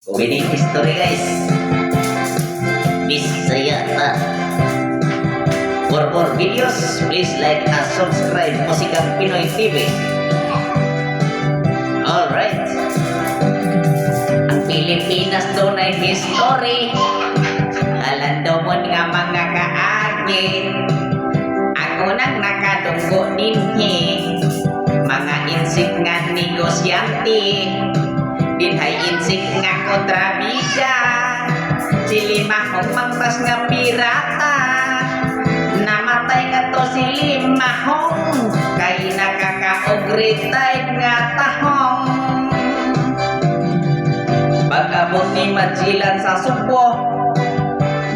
Winning history guys. Bisaya ta. For more videos, please like and subscribe Musikang Pinoy TV. Alright. Ang Pilipinas doon ay history. Alandomon nga mga kaagi. Ako nang nakadunggo ninhi. Mga insik nga negosyante. Dinhay insik nga kontrabida. Silimahong mangtas nga pirata. Namatay nga to silimahong. Kay nakakaugritay nga tahong. Pag-abot ni Magellan sa Subo,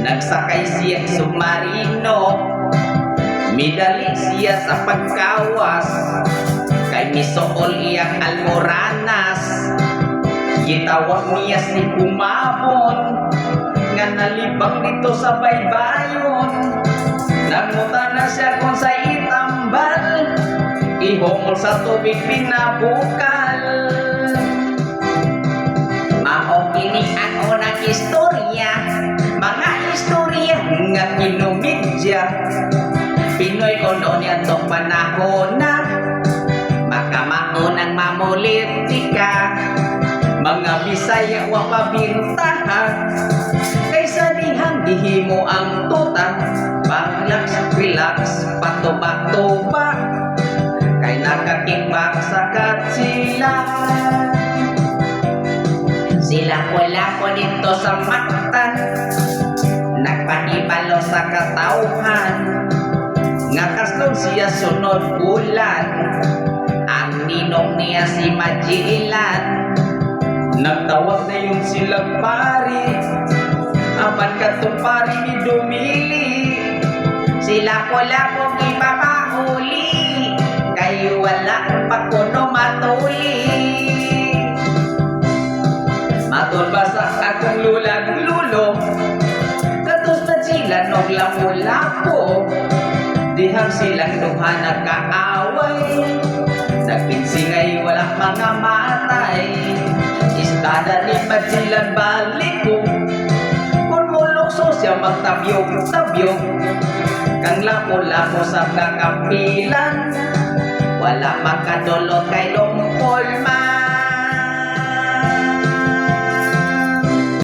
nagsakay siya submarino. Midali siya sa pagkawas. Kay misuol iyang Almoranas. Gitawag niya si Kumabon nga nalibang dito sa baybayon. Nagmuta na siya kung sa itambal. Ihongol sa tubig pinabukal. Mao kini ang unang istorya. Mga istorya nga kinumidya. Pinoy kolonya tong panahon na makamaunang mamulitika. Mga Bisaya wa pabintahan. Kaysa dihang dihimo ang tuta. Pang-relax, patuba-tuba. Kay nakakibak sakat sila. Sila wala ko dito sa maktan. Nagpahibalo sa katauhan. Nga kaslong siya sunod bulan. Ang ninong niya si Magellan. Nagtawag na yung silang pari. Aman katong pari ni dumili. Sila wala kong ipapahuli. Kayo wala pa kuno matuli. Matol ba sa akong lulag-lulo. Katos na sila nung lapo-lapo. Dihang silang duha nagkaaway. Nagpinsingay walang mga matay. Istada ni Magellan baliko. Kung mulokso siya magtabyog-tabyog. Kang lapo-lapo sa kakampilan. Wala makadulot kay Longpolman.